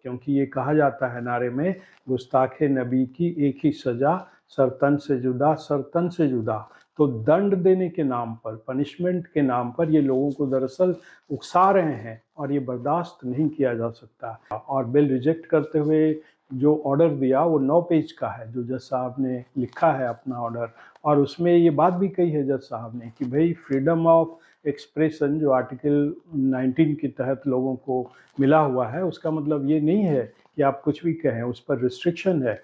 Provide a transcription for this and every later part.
क्योंकि ये कहा जाता है नारे में, गुस्ताखे नबी की एक ही सजा, सरतन से जुदा, सरतन से जुदा। तो दंड देने के नाम पर, पनिशमेंट के नाम पर ये लोगों को दरअसल उकसा रहे हैं और ये बर्दाश्त नहीं किया जा सकता। और बिल रिजेक्ट करते हुए जो ऑर्डर दिया वो 9 पेज का है, जो जज साहब ने लिखा है अपना ऑर्डर। और उसमें ये बात भी कही है जज साहब ने कि भाई फ्रीडम ऑफ एक्सप्रेशन जो आर्टिकल 19 के तहत लोगों को मिला हुआ है, उसका मतलब ये नहीं है कि आप कुछ भी कहें, उस पर रिस्ट्रिक्शन है।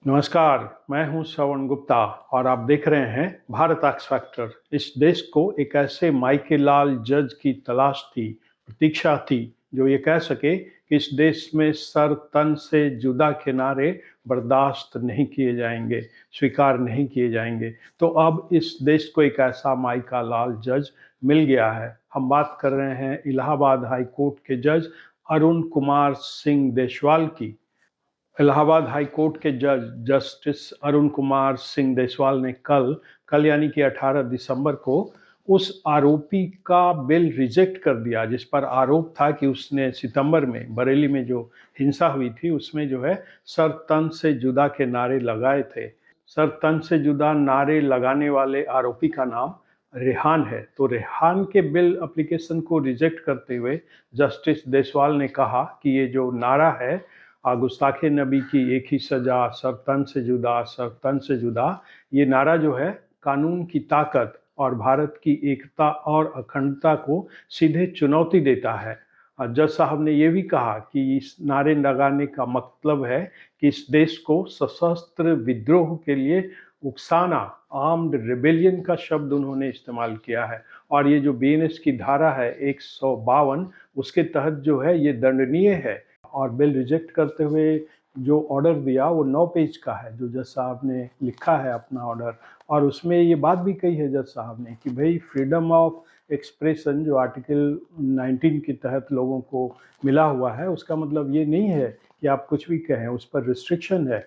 नमस्कार, मैं हूं श्रवण गुप्ता और आप देख रहे हैं भारत एक्स फैक्टर। इस देश को एक ऐसे माइकेलाल जज की तलाश थी, प्रतीक्षा थी, जो ये कह सके कि इस देश में सर तन से जुदा किनारे बर्दाश्त नहीं किए जाएंगे, स्वीकार नहीं किए जाएंगे। तो अब इस देश को एक ऐसा माइकेलाल जज मिल गया है। हम बात कर रहे हैं इलाहाबाद हाई कोर्ट के जज अरुण कुमार सिंह देशवाल की। इलाहाबाद हाई कोर्ट के जज जस्टिस अरुण कुमार सिंह देशवाल ने कल यानी कि 18 दिसंबर को उस आरोपी का बिल रिजेक्ट कर दिया, जिस पर आरोप था कि उसने सितंबर में बरेली में जो हिंसा हुई थी उसमें जो है सर तन से जुदा के नारे लगाए थे। सर तन से जुदा नारे लगाने वाले आरोपी का नाम रेहान है। तो रेहान के बिल एप्लीकेशन को रिजेक्ट करते हुए जस्टिस देशवाल ने कहा कि ये जो नारा है, गुस्ताखे नबी की एक ही सजा, सरतन से जुदा, सरतन से जुदा, ये नारा जो है कानून की ताकत और भारत की एकता और अखंडता को सीधे चुनौती देता है। जज साहब ने ये भी कहा कि इस नारे लगाने का मतलब है कि इस देश को सशस्त्र विद्रोह के लिए उकसाना, आर्म्ड रिबेलियन का शब्द उन्होंने इस्तेमाल किया है। और ये जो बीएनएस की धारा है 152, उसके तहत जो है ये दंडनीय है। और बिल रिजेक्ट करते हुए जो ऑर्डर दिया वो 9 पेज का है, जो जज साहब ने लिखा है अपना ऑर्डर। और उसमें ये बात भी कही है जज साहब ने कि भाई फ्रीडम ऑफ एक्सप्रेशन जो आर्टिकल 19 के तहत लोगों को मिला हुआ है, उसका मतलब ये नहीं है कि आप कुछ भी कहें, उस पर रिस्ट्रिक्शन है।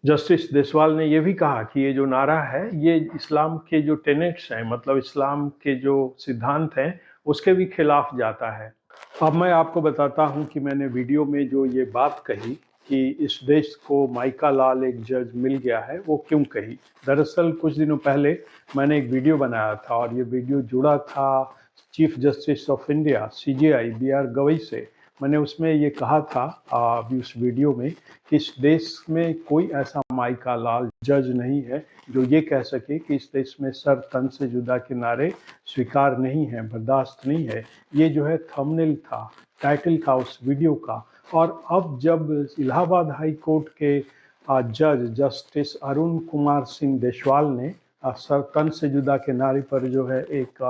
जस्टिस देशवाल ने यह भी कहा कि ये जो नारा है ये इस्लाम के जो टेनेट्स हैं, मतलब इस्लाम के जो सिद्धांत हैं, उसके भी खिलाफ जाता है। अब मैं आपको बताता हूं कि मैंने वीडियो में जो ये बात कही कि इस देश को माइकेलाल एक जज मिल गया है, वो क्यों कही। दरअसल कुछ दिनों पहले मैंने एक वीडियो बनाया था और ये वीडियो जुड़ा था chief justice of India CJI BR Gavai से। मैंने उसमें ये कहा था अभी उस वीडियो में कि इस देश में कोई ऐसा माइकेलाल जज नहीं है जो ये कह सके कि इस देश में सर तन से जुदा के नारे स्वीकार नहीं है, बर्दाश्त नहीं है। ये जो है थंबनेल था, टाइटल था उस वीडियो का। और अब जब इलाहाबाद हाई कोर्ट के जज जस्टिस अरुण कुमार सिंह देशवाल ने सर तन से जुदा के नारे पर जो है एक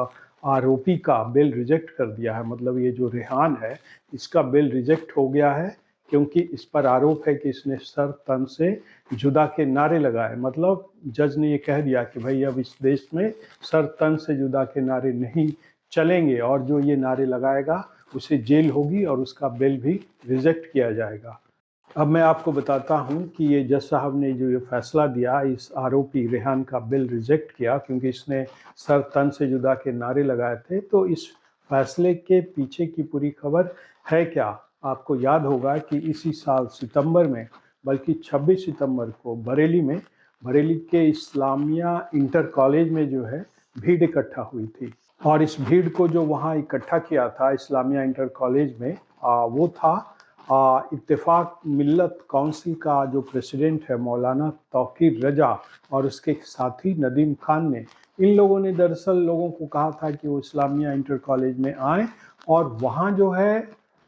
आरोपी का बिल रिजेक्ट कर दिया है, मतलब ये जो रेहान है इसका बिल रिजेक्ट हो गया है, क्योंकि इस पर आरोप है कि इसने सर तन से जुदा के नारे लगाए। मतलब जज ने ये कह दिया कि भाई अब इस देश में सर तन से जुदा के नारे नहीं चलेंगे और जो ये नारे लगाएगा उसे जेल होगी और उसका बिल भी रिजेक्ट किया जाएगा। अब मैं आपको बताता हूं कि ये जज साहब ने जो ये फैसला दिया, इस आरोपी रेहान का बिल रिजेक्ट किया क्योंकि इसने सर तन से जुदा के नारे लगाए थे। तो इस फैसले के पीछे की पूरी खबर है क्या। आपको याद होगा कि इसी साल सितंबर में, बल्कि 26 सितंबर को बरेली के इस्लामिया इंटर कॉलेज में जो है भीड़ इकट्ठा हुई थी। और इस भीड़ को जो वहाँ इकट्ठा किया था इस्लामिया इंटर कॉलेज में, वो था इत्तेफाक मिल्लत काउंसिल का जो प्रेसिडेंट है मौलाना तौकीर रजा और उसके साथी नदीम खान ने। इन लोगों ने दरअसल लोगों को कहा था कि वो इस्लामिया इंटर कॉलेज में आएँ और वहाँ जो है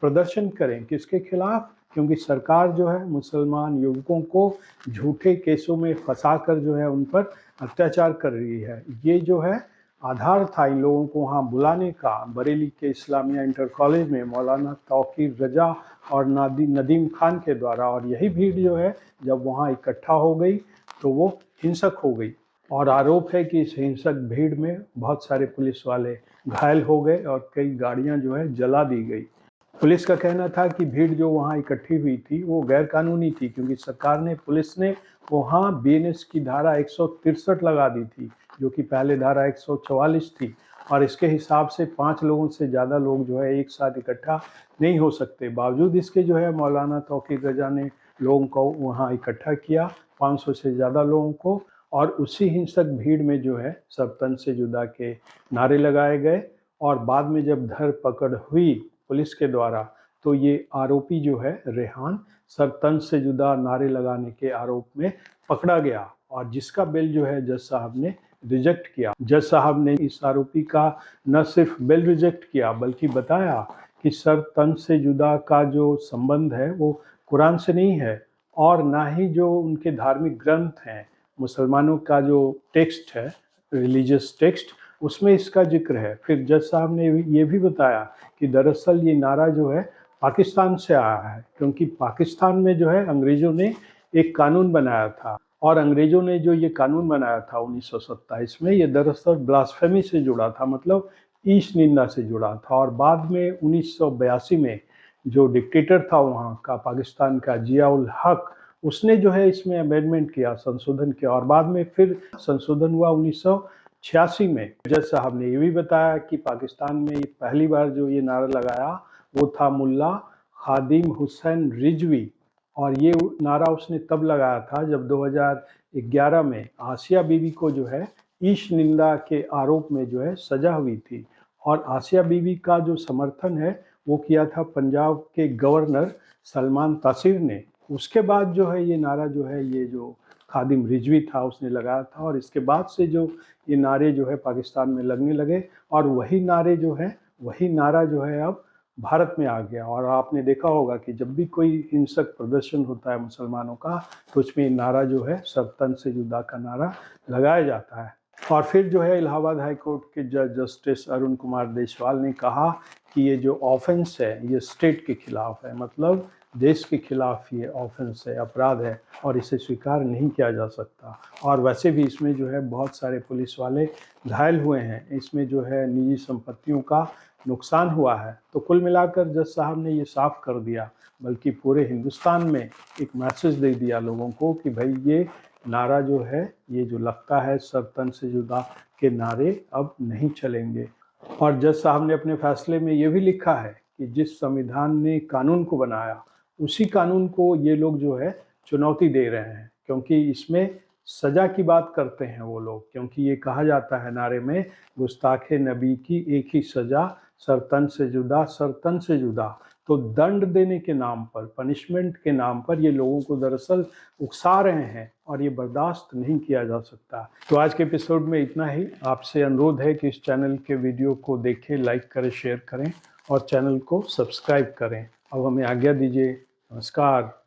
प्रदर्शन करें। किसके खिलाफ? क्योंकि सरकार जो है मुसलमान युवकों को झूठे केसों में फंसाकर जो है उन पर अत्याचार कर रही है। ये जो है आधार था इन लोगों को वहाँ बुलाने का। बरेली के इस्लामिया इंटर कॉलेज में मौलाना तौकीर रजा और नदीम खान के द्वारा। और यही भीड़ जो है जब वहाँ इकट्ठा हो गई तो वो हिंसक हो गई। और आरोप है कि इस हिंसक भीड़ में बहुत सारे पुलिस वाले घायल हो गए और कई गाड़ियाँ जो है जला दी गई। पुलिस का कहना था कि भीड़ जो वहाँ इकट्ठी हुई थी वो गैर कानूनी थी, क्योंकि पुलिस ने वहाँ बीएनएस की धारा 163 लगा दी थी, जो कि पहले धारा 144 थी। और इसके हिसाब से 5 लोगों से ज़्यादा लोग जो है एक साथ इकट्ठा नहीं हो सकते। बावजूद इसके जो है मौलाना तौक़ीर रज़ा ने लोगों को वहाँ इकट्ठा किया, 500 से ज़्यादा लोगों को, और उसी हिंसक भीड़ में जो है सब तन से जुदा के नारे लगाए गए। और बाद में जब धरपकड़ हुई पुलिस के द्वारा तो ये आरोपी जो है रेहान सब तन से जुदा नारे लगाने के आरोप में पकड़ा गया, और जिसका बेल जो है जज साहब ने रिजेक्ट किया। जज साहब ने इस आरोपी का न सिर्फ बेल रिजेक्ट किया बल्कि बताया कि सर तन से जुदा का जो संबंध है वो कुरान से नहीं है, और ना ही जो उनके धार्मिक ग्रंथ हैं, मुसलमानों का जो टेक्स्ट है, रिलीजियस टेक्स्ट, उसमें इसका जिक्र है। फिर जज साहब ने ये भी बताया कि दरअसल ये नारा जो है पाकिस्तान से आया है, क्योंकि पाकिस्तान में जो है अंग्रेज़ों ने एक कानून बनाया था, और अंग्रेज़ों ने जो ये कानून बनाया था 1927 में, ये दरअसल ब्लास्फेमी से जुड़ा था, मतलब ईश निंदा से जुड़ा था। और बाद में 1982 में जो डिक्टेटर था वहाँ का पाकिस्तान का, जिया उल हक, उसने जो है इसमें अमेंडमेंट किया, संशोधन किया, और बाद में फिर संशोधन हुआ 1986 में। जज साहब ने ये भी बताया कि पाकिस्तान में पहली बार जो ये नारा लगाया वो था मुल्ला खादिम हुसैन रिजवी, और ये नारा उसने तब लगाया था जब 2011 में आसिया बीबी को जो है ईश निंदा के आरोप में जो है सजा हुई थी। और आसिया बीबी का जो समर्थन है वो किया था पंजाब के गवर्नर सलमान तासीर ने। उसके बाद जो है ये नारा जो है, ये जो खादिम रिजवी था उसने लगाया था, और इसके बाद से जो ये नारे जो है पाकिस्तान में लगने लगे, और वही नारा जो है अब भारत में आ गया। और आपने देखा होगा कि जब भी कोई हिंसक प्रदर्शन होता है मुसलमानों का तो उसमें नारा जो है सब तन से जुदा का नारा लगाया जाता है। और फिर जो है इलाहाबाद हाई कोर्ट के जज जस्टिस अरुण कुमार देशवाल ने कहा कि ये जो ऑफेंस है ये स्टेट के खिलाफ है, मतलब देश के खिलाफ ये ऑफेंस है, अपराध है, और इसे स्वीकार नहीं किया जा सकता। और वैसे भी इसमें जो है बहुत सारे पुलिस वाले घायल हुए हैं, इसमें जो है निजी संपत्तियों का नुकसान हुआ है। तो कुल मिलाकर जज साहब ने ये साफ कर दिया, बल्कि पूरे हिंदुस्तान में एक मैसेज दे दिया लोगों को कि भाई ये नारा जो है, ये जो लगता है सब तन से जुदा के नारे अब नहीं चलेंगे। और जज साहब ने अपने फैसले में ये भी लिखा है कि जिस संविधान ने कानून को बनाया उसी कानून को ये लोग जो है चुनौती दे रहे हैं, क्योंकि इसमें सज़ा की बात करते हैं वो लोग, क्योंकि ये कहा जाता है नारे में गुस्ताखे नबी की एक ही सज़ा सरतन से जुदा, सरतन से जुदा। तो दंड देने के नाम पर, पनिशमेंट के नाम पर ये लोगों को दरअसल उकसा रहे हैं, और ये बर्दाश्त नहीं किया जा सकता। तो आज के एपिसोड में इतना ही। आपसे अनुरोध है कि इस चैनल के वीडियो को देखें, लाइक करें, शेयर करें और चैनल को सब्सक्राइब करें। अब हमें आज्ञा दीजिए। नमस्कार।